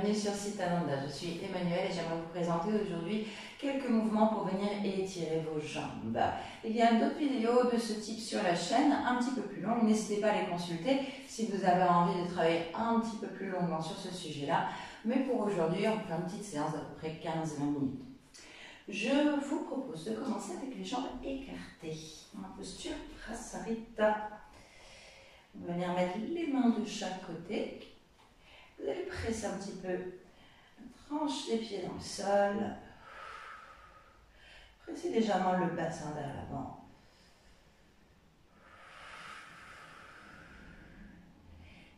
bienvenue sur Sitananda. Je suis Emmanuelle et j'aimerais vous présenter aujourd'hui quelques mouvements pour venir étirer vos jambes. Il y a d'autres vidéos de ce type sur la chaîne, un petit peu plus longues. N'hésitez pas à les consulter si vous avez envie de travailler un petit peu plus longuement sur ce sujet-là. Mais pour aujourd'hui, on fait une petite séance d'à peu près 15-20 minutes. Je vous propose de commencer avec les jambes écartées, en posture Prasarita. On va venir mettre les mains de chaque côté. Vous allez presser un petit peu la tranche des pieds dans le sol. Pressez légèrement le bassin vers l'avant.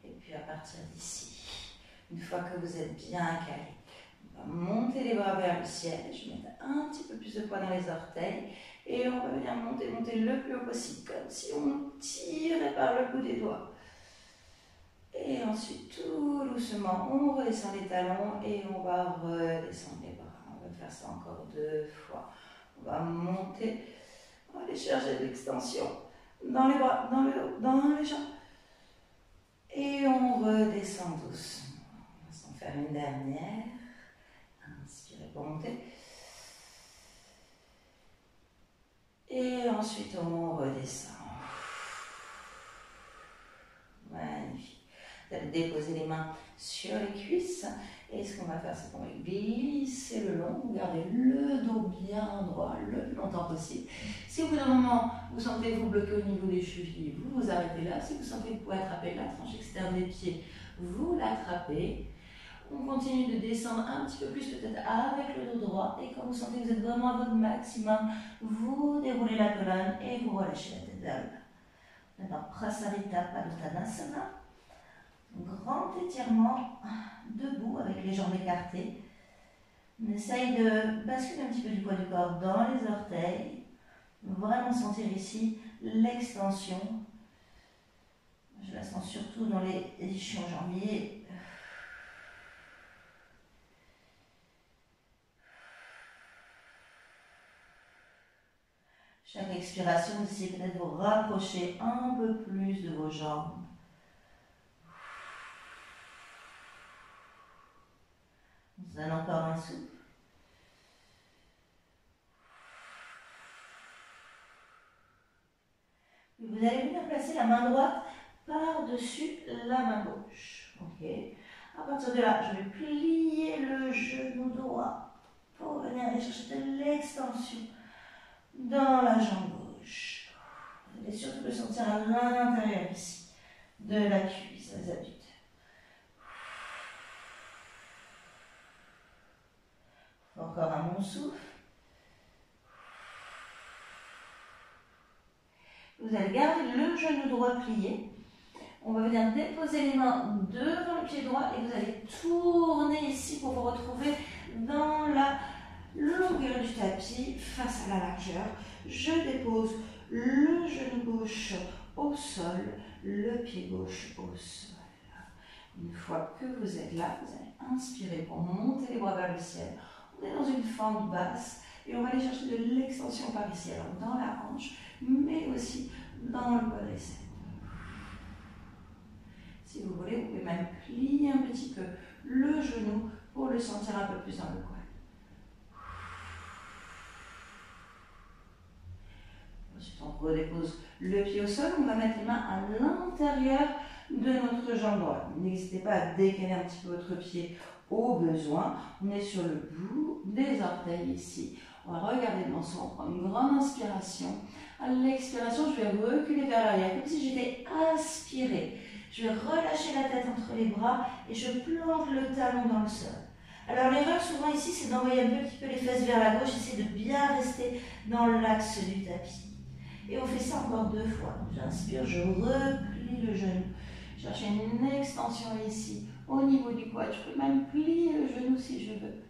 Et puis à partir d'ici, une fois que vous êtes bien calé, on va monter les bras vers le ciel. Je vais mettre un petit peu plus de poids dans les orteils. Et on va venir monter le plus haut possible, comme si on tirait par le bout des doigts. Et ensuite, tout doucement, on redescend les talons et on va redescendre les bras. On va faire ça encore 2 fois. On va monter, on va aller chercher de l'extension dans les bras, dans le dos, dans les jambes. Et on redescend doucement. On va s'en faire une dernière. Inspirez pour monter. Et ensuite, on redescend. Magnifique. Vous allez déposer les mains sur les cuisses. Et ce qu'on va faire, c'est qu'on va glisser le long. Vous gardez le dos bien droit le plus longtemps possible. Si au bout d'un moment, vous sentez vous bloquer au niveau des chevilles, vous vous arrêtez là. Si vous sentez que vous pouvez attraper la tranche externe des pieds, vous l'attrapez. On continue de descendre un petit peu plus, peut-être avec le dos droit. Et quand vous sentez que vous êtes vraiment à votre maximum, vous déroulez la colonne et vous relâchez la tête vers le bas. Maintenant, Prasarita Padottanasana. Grand étirement debout avec les jambes écartées. On essaye de basculer un petit peu du poids du corps dans les orteils. Vraiment sentir ici l'extension. Je la sens surtout dans les ischions-jambiers. Chaque expiration, vous essayez peut-être de vous rapprocher un peu plus de vos jambes. On se donne encore un souffle. Vous allez venir placer la main droite par-dessus la main gauche. Ok. À partir de là, je vais plier le genou droit pour venir aller chercher de l'extension dans la jambe gauche. Vous allez surtout le sentir à l'intérieur ici, de la cuisse, les adducteurs. Encore un bon souffle. Vous allez garder le genou droit plié. On va venir déposer les mains devant le pied droit et vous allez tourner ici pour vous retrouver dans la longueur du tapis face à la largeur. Je dépose le genou gauche au sol, le pied gauche au sol. Une fois que vous êtes là, vous allez inspirer pour monter les bras vers le ciel. On est dans une fente basse et on va aller chercher de l'extension par ici, alors dans la hanche, mais aussi dans le quadriceps. Si vous voulez, vous pouvez même plier un petit peu le genou pour le sentir un peu plus dans le quad. Ensuite, on redépose le pied au sol. On va mettre les mains à l'intérieur de notre jambe droite. N'hésitez pas à décaler un petit peu votre pied au besoin. On est sur le bout des orteils ici. On va regarder devant soi. On prend une grande inspiration. À l'expiration, je vais reculer vers l'arrière, comme si j'étais aspirée. Je vais relâcher la tête entre les bras et je plante le talon dans le sol. Alors l'erreur souvent ici, c'est d'envoyer un petit peu les fesses vers la gauche. Essayez de bien rester dans l'axe du tapis. Et on fait ça encore 2 fois. J'inspire, je replie le genou. Cherchez une extension ici, au niveau du quad. Je peux même plier le genou si je veux.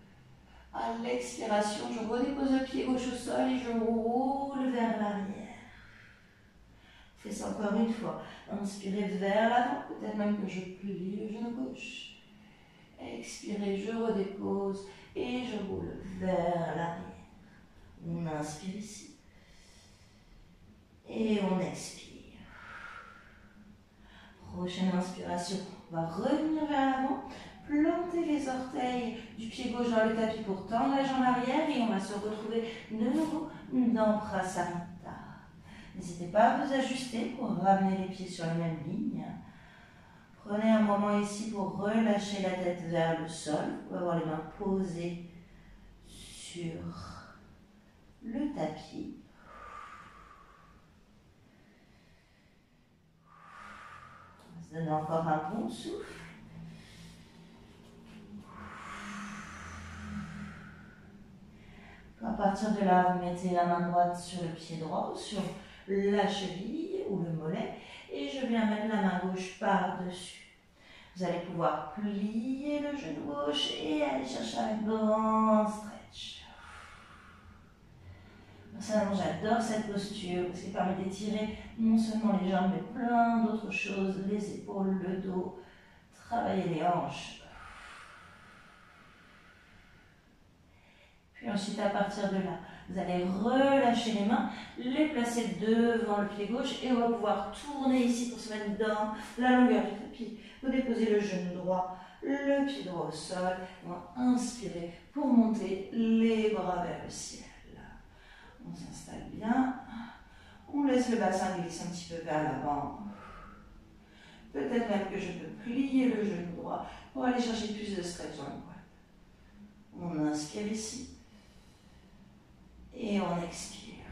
À l'expiration, je redépose le pied gauche au sol et je roule vers l'arrière. Fais ça encore une fois. Inspirez vers l'avant, peut-être même que je plie le genou gauche. Expirez, je redépose et je roule vers l'arrière. On inspire ici. Et on expire. Prochaine inspiration, on va revenir vers l'avant. planter les orteils du pied gauche dans le tapis pour tendre la jambe arrière et on va se retrouver de nouveau dans Prasarita. N'hésitez pas à vous ajuster pour ramener les pieds sur la même ligne. Prenez un moment ici pour relâcher la tête vers le sol. Vous pouvez avoir les mains posées sur le tapis. On va se donner encore un bon souffle. À partir de là, vous mettez la main droite sur le pied droit, sur la cheville ou le mollet, et je viens mettre la main gauche par-dessus. Vous allez pouvoir plier le genou gauche et aller chercher un grand stretch. Personnellement, j'adore cette posture parce qu'elle permet d'étirer non seulement les jambes, mais plein d'autres choses, les épaules, le dos, travailler les hanches. Puis ensuite, à partir de là, vous allez relâcher les mains, les placer devant le pied gauche et on va pouvoir tourner ici pour se mettre dans la longueur du tapis. Vous déposez le genou droit, le pied droit au sol. On va inspirer pour monter les bras vers le ciel. On s'installe bien. On laisse le bassin glisser un petit peu vers l'avant. Peut-être même que je peux plier le genou droit pour aller chercher plus de stretch dans le quad. On inspire ici. Et on expire.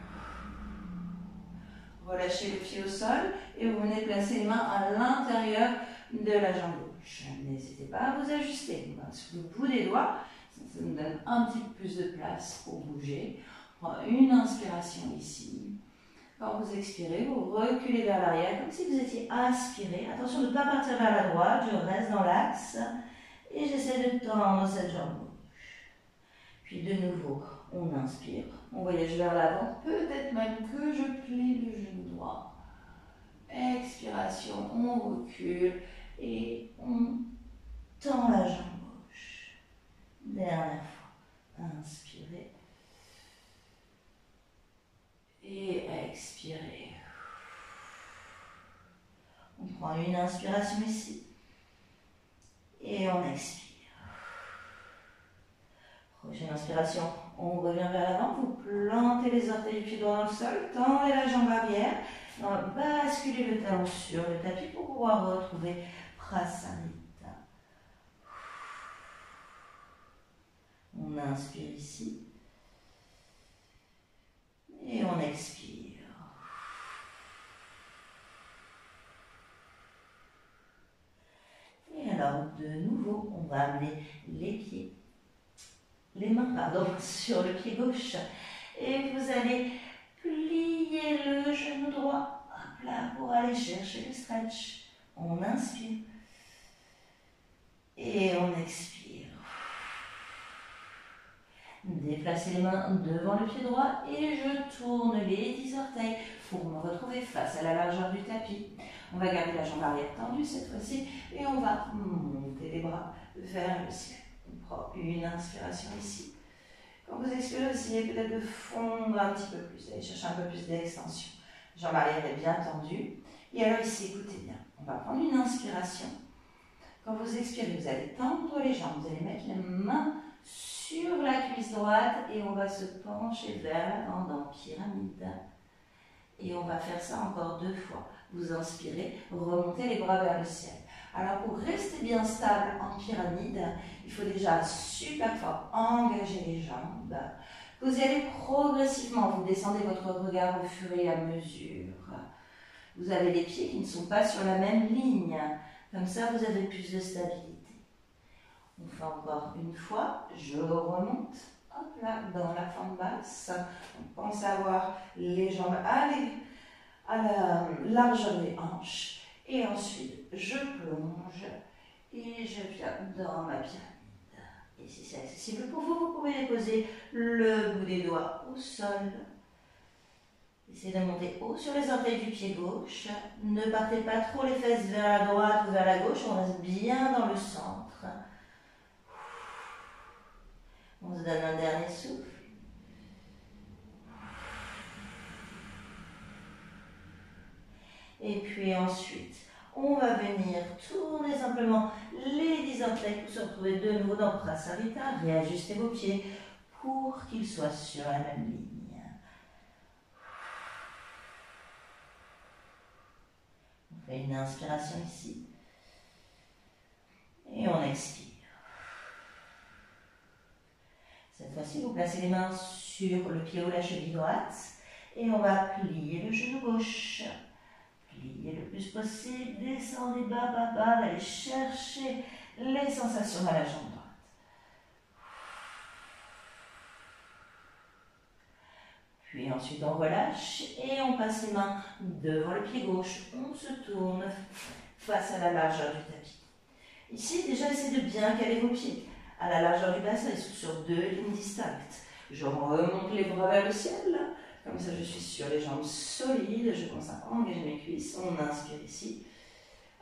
Relâchez le pied au sol et vous venez placer les mains à l'intérieur de la jambe gauche. N'hésitez pas à vous ajuster. Sur le bout des doigts, ça nous donne un petit peu plus de place pour bouger. On prend une inspiration ici. Quand vous expirez, vous reculez vers l'arrière comme si vous étiez aspiré. Attention de ne pas partir vers la droite, je reste dans l'axe et j'essaie de tendre cette jambe gauche. Puis de nouveau, on inspire, on voyage vers l'avant, peut-être même que je plie le genou droit. Expiration, on recule et on tend la jambe gauche. Dernière fois, inspirez et expirez. On prend une inspiration ici et on expire. Prochaine inspiration, on revient vers l'avant, vous plantez les orteils du pied droit dans le sol, tendez la jambe arrière, basculez le talon sur le tapis pour pouvoir retrouver Prasarita. On inspire ici et on expire. Et alors de nouveau, on va amener les mains sur le pied gauche et vous allez plier le genou droit là, pour aller chercher le stretch. On inspire et on expire. Déplacez les mains devant le pied droit et je tourne les 10 orteils pour me retrouver face à la largeur du tapis. On va garder la jambe arrière tendue cette fois-ci et on va monter les bras vers le ciel. On prend une inspiration ici. Quand vous expirez, essayez peut-être de fondre un petit peu plus, allez chercher un peu plus d'extension. Jambe arrière est bien tendue. Et alors ici, écoutez bien, on va prendre une inspiration. Quand vous expirez, vous allez tendre les jambes, vous allez mettre les mains sur la cuisse droite et on va se pencher vers l'avant dans pyramide. Et on va faire ça encore 2 fois. Vous inspirez, remontez les bras vers le ciel. Alors pour rester bien stable en pyramide, il faut déjà super fort engager les jambes. Vous y allez progressivement, vous descendez votre regard au fur et à mesure. Vous avez les pieds qui ne sont pas sur la même ligne. Comme ça, vous avez plus de stabilité. On fait encore une fois, je remonte, hop là, dans la forme basse. On pense avoir les jambes à la largeur des hanches. Et ensuite, je plonge et je viens dans ma pyramide. Et si c'est accessible pour vous, vous pouvez déposer le bout des doigts au sol. Essayez de monter haut sur les orteils du pied gauche. Ne partez pas trop les fesses vers la droite ou vers la gauche, on reste bien dans le centre. On se donne un dernier souffle. Et puis ensuite, on va venir tourner simplement les 10 petits orteils pour se retrouver de nouveau dans Prasarita. Réajustez vos pieds pour qu'ils soient sur la même ligne. On fait une inspiration ici. Et on expire. Cette fois-ci, vous placez les mains sur le pied ou la cheville droite. Et on va plier le genou gauche. Pliez le plus possible, descendez bas, bas, bas, allez chercher les sensations dans la jambe droite. Puis ensuite on relâche et on passe les mains devant le pied gauche. On se tourne face à la largeur du tapis. Ici, déjà, essayez de bien caler vos pieds à la largeur du bassin, ils sont sur 2 lignes distinctes. Je remonte les bras vers le ciel. Comme ça, je suis sur les jambes solides. Je commence à engager mes cuisses. On inspire ici.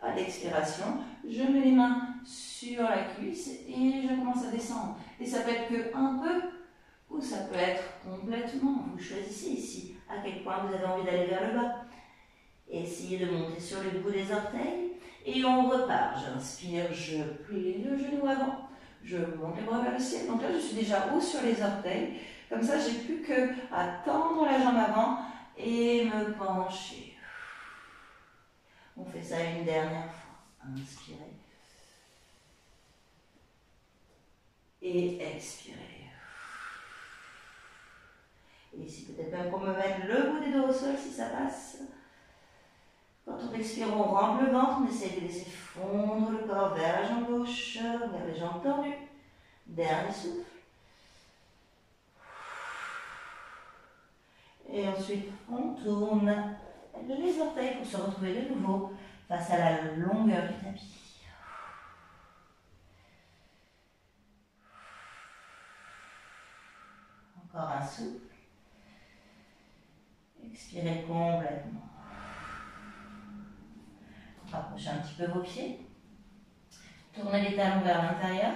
À l'expiration, je mets les mains sur la cuisse et je commence à descendre. Et ça peut être que un peu ou ça peut être complètement. Vous choisissez ici à quel point vous avez envie d'aller vers le bas. Essayez de monter sur le bout des orteils et on repart. J'inspire, je plie le genou avant. Je monte les bras vers le ciel. Donc là, je suis déjà haut sur les orteils. Comme ça, j'ai plus qu'à tendre la jambe avant et me pencher. On fait ça une dernière fois. Inspirez. Et expirez. Et ici, peut-être même pour me mettre le bout des dos au sol si ça passe. Quand on expire, on rentre le ventre. On essaie de laisser fondre le corps vers la jambe gauche, vers les jambes tendues. Dernier souffle. Et ensuite, on tourne les orteils pour se retrouver de nouveau face à la longueur du tapis. Encore un souffle. Expirez complètement. Rapprochez un petit peu vos pieds. Tournez les talons vers l'intérieur.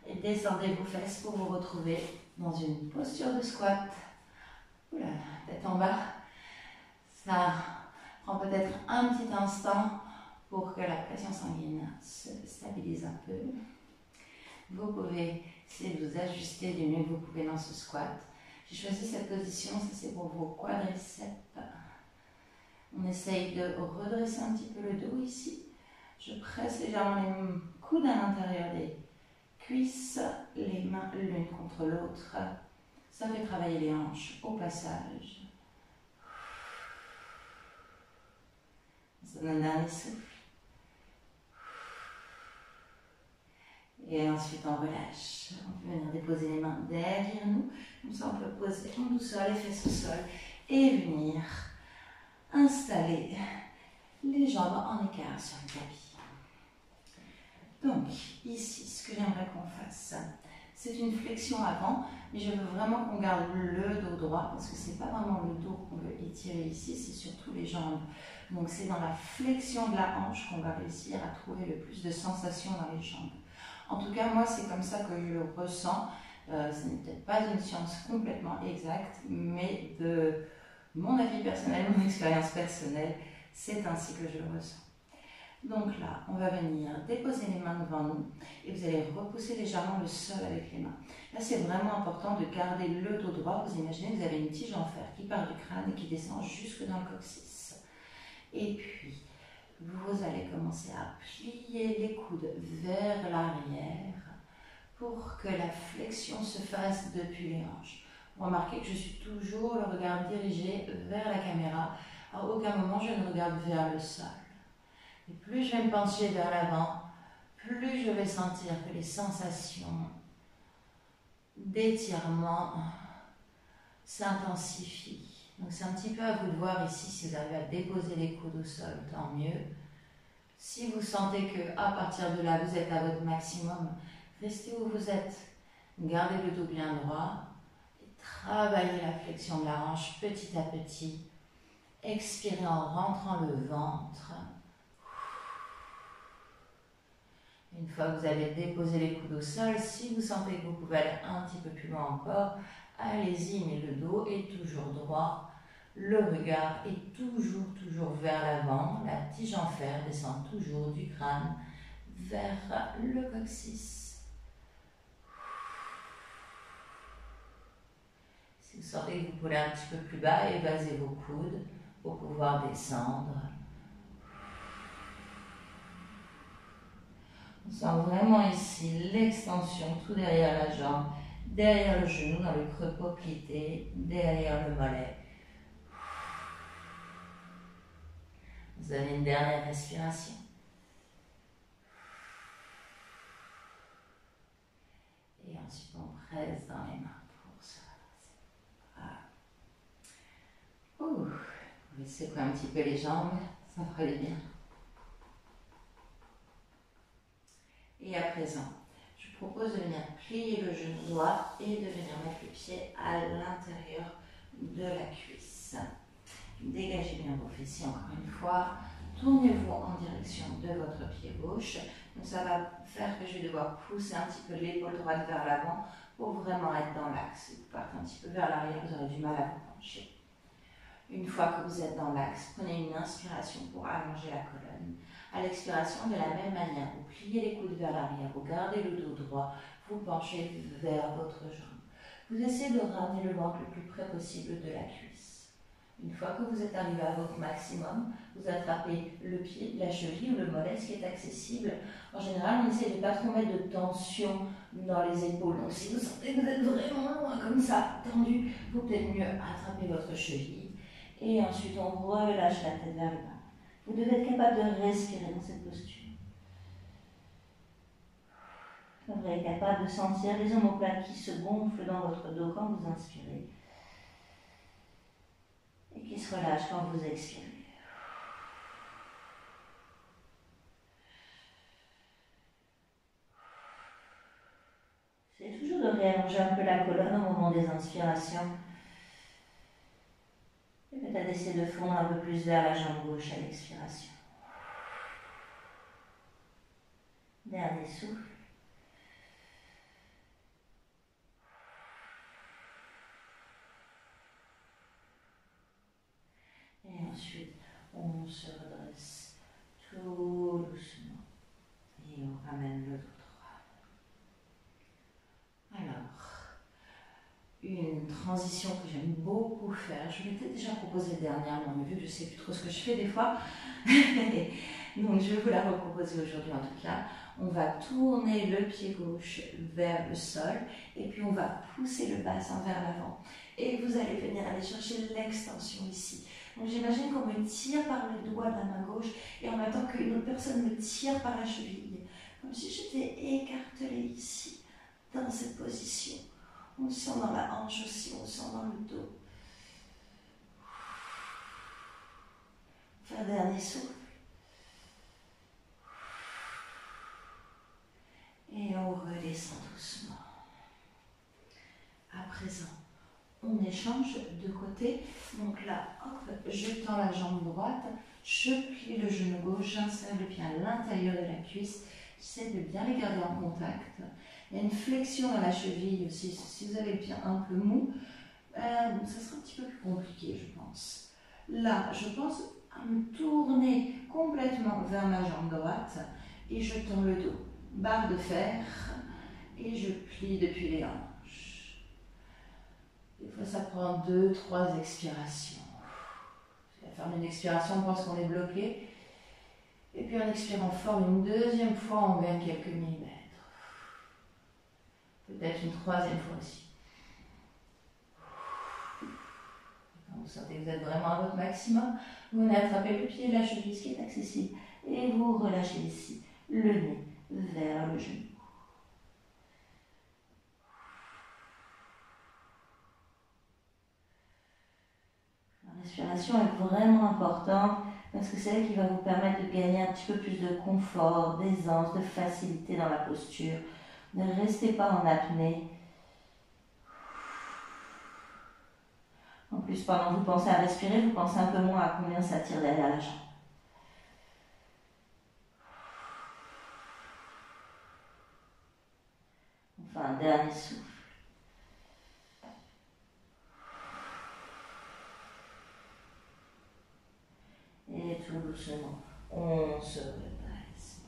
Et descendez vos fesses pour vous retrouver dans une posture de squat. Oula, tête en bas. Ça prend peut-être un petit instant pour que la pression sanguine se stabilise un peu. Vous pouvez essayer de vous ajuster du mieux que vous pouvez dans ce squat. J'ai choisi cette position, ça c'est pour vos quadriceps. On essaye de redresser un petit peu le dos ici. Je presse légèrement les coudes à l'intérieur des cuisses, les mains l'une contre l'autre. Ça fait travailler les hanches au passage. On se donne un dernier souffle. Et ensuite on relâche. On peut venir déposer les mains derrière nous. Comme ça on peut poser en douceur les fesses au sol et venir installer les jambes en écart sur le tapis. Donc ici, ce que j'aimerais qu'on fasse, c'est une flexion avant, mais je veux vraiment qu'on garde le dos droit parce que c'est pas vraiment le dos qu'on veut étirer ici, c'est surtout les jambes. Donc c'est dans la flexion de la hanche qu'on va réussir à trouver le plus de sensations dans les jambes. En tout cas, moi c'est comme ça que je le ressens. Ce n'est peut-être pas une science complètement exacte, mais de mon avis personnel, mon expérience personnelle, c'est ainsi que je le ressens. Donc là, on va venir déposer les mains devant nous et vous allez repousser légèrement le sol avec les mains. Là, c'est vraiment important de garder le dos droit. Vous imaginez que vous avez une tige en fer qui part du crâne et qui descend jusque dans le coccyx. Et puis, vous allez commencer à plier les coudes vers l'arrière pour que la flexion se fasse depuis les hanches. Remarquez que je suis toujours le regard dirigé vers la caméra. À aucun moment, je ne regarde vers le sol. Et plus je vais me pencher vers l'avant, plus je vais sentir que les sensations d'étirement s'intensifient. Donc c'est un petit peu à vous de voir ici si vous arrivez à déposer les coudes au sol, tant mieux. Si vous sentez qu'à partir de là, vous êtes à votre maximum, restez où vous êtes. Gardez le dos bien droit et travaillez la flexion de la hanche petit à petit. Expirez en rentrant le ventre. Une fois que vous avez déposé les coudes au sol, si vous sentez que vous pouvez aller un petit peu plus loin encore, allez-y, mais le dos est toujours droit. Le regard est toujours vers l'avant. La tige en fer descend toujours du crâne vers le coccyx. Si vous sentez que vous pouvez un petit peu plus bas, évasez vos coudes pour pouvoir descendre. On sent vraiment ici l'extension tout derrière la jambe, derrière le genou, dans le creux poplité, derrière le mollet. Vous avez une dernière respiration. Et ensuite on presse dans les mains pour se ramasser. Voilà. Ouh. Vous pouvez secouer un petit peu les jambes, ça fera du bien. Et à présent, je vous propose de venir plier le genou droit et de venir mettre le pied à l'intérieur de la cuisse. Dégagez bien vos fessiers encore une fois. Tournez-vous en direction de votre pied gauche. Donc ça va faire que je vais devoir pousser un petit peu l'épaule droite vers l'avant pour vraiment être dans l'axe. Si vous partez un petit peu vers l'arrière, vous aurez du mal à vous pencher. Une fois que vous êtes dans l'axe, prenez une inspiration pour allonger la colonne. À l'expiration, de la même manière, vous pliez les coudes vers l'arrière, vous gardez le dos droit, vous penchez vers votre jambe. Vous essayez de ramener le ventre le plus près possible de la cuisse. Une fois que vous êtes arrivé à votre maximum, vous attrapez le pied, la cheville ou le mollet, ce qui est accessible. En général, on essaie de ne pas trop mettre de tension dans les épaules. Donc si vous sentez que vous êtes vraiment loin comme ça, tendu, il faut peut-être mieux attraper votre cheville. Et ensuite, on relâche la tête vers le bas. Vous devez être capable de respirer dans cette posture. Vous devrez être capable de sentir les omoplates qui se gonflent dans votre dos quand vous inspirez et qui se relâchent quand vous expirez. C'est toujours de réallonger un peu la colonne au moment des inspirations. Et peut-être d'essayer de fondre un peu plus vers la jambe gauche à l'expiration. Dernier souffle. Et ensuite, on se redresse tout doucement. Et on ramène le dos droit. Alors, une transition que j'aime beaucoup faire. Je m'étais déjà proposée dernièrement, mais vu que je ne sais plus trop ce que je fais des fois, donc je vais vous la reproposer aujourd'hui en tout cas. On va tourner le pied gauche vers le sol et puis on va pousser le bassin vers l'avant. Et vous allez venir aller chercher l'extension ici. Donc j'imagine qu'on me tire par le doigt de la main gauche et en même temps qu'une autre personne me tire par la cheville. Comme si j'étais écartelée ici, dans cette position. On sent dans la hanche aussi, on sent dans le dos. Faire un dernier souffle. Et on redescend doucement. À présent, on échange de côté. Donc là, hop, je tends la jambe droite, je plie le genou gauche, j'insère le pied à l'intérieur de la cuisse. J'essaie de bien les garder en contact. Il y a une flexion dans la cheville aussi. Si vous avez le pied un peu mou, ça sera un petit peu plus compliqué, je pense. Là, je pense à me tourner complètement vers ma jambe droite et je tends le dos. Barre de fer et je plie depuis les hanches. Des fois, ça prend 2-3 expirations. À faire une expiration, on pense qu'on est bloqué. Et puis en expirant fort, une deuxième fois, on gagne quelques millimètres. Peut-être une troisième fois aussi. Quand vous sentez que vous êtes vraiment à votre maximum, vous venez attraper le pied et la cheville, ce qui est accessible. Et vous relâchez ici le nez vers le genou. La respiration est vraiment importante parce que c'est elle qui va vous permettre de gagner un petit peu plus de confort, d'aisance, de facilité dans la posture. Ne restez pas en apnée. En plus, pendant que vous pensez à respirer, vous pensez un peu moins à combien ça tire derrière la jambe. Enfin, un dernier souffle. Et tout doucement, on se redresse.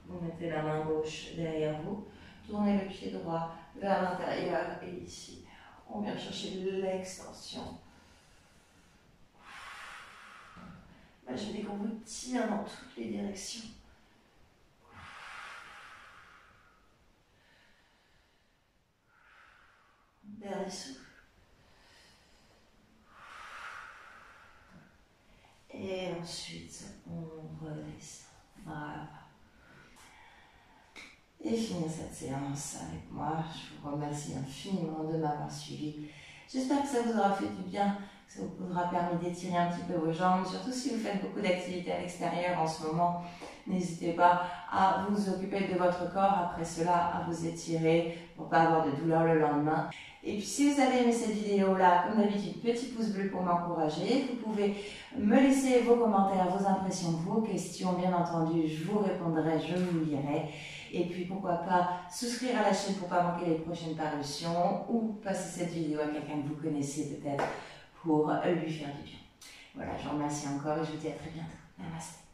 Vous mettez la main gauche derrière vous. Tournez le pied droit vers l'intérieur et ici, on vient chercher l'extension. Imaginez qu'on vous tire dans toutes les directions. Dernier souffle. Et ensuite, on redescend. Voilà. Et finir cette séance avec moi. Je vous remercie infiniment de m'avoir suivi. J'espère que ça vous aura fait du bien, que ça vous aura permis d'étirer un petit peu vos jambes, surtout si vous faites beaucoup d'activités à l'extérieur en ce moment. N'hésitez pas à vous occuper de votre corps, après cela à vous étirer pour ne pas avoir de douleur le lendemain. Et puis si vous avez aimé cette vidéo-là, comme d'habitude, petit pouce bleu pour m'encourager. Vous pouvez me laisser vos commentaires, vos impressions, vos questions. Bien entendu, je vous répondrai, je vous lirai. Et puis pourquoi pas souscrire à la chaîne pour ne pas manquer les prochaines parutions ou passer cette vidéo à quelqu'un que vous connaissez peut-être pour lui faire du bien. Voilà, je vous remercie encore et je vous dis à très bientôt. Namaste.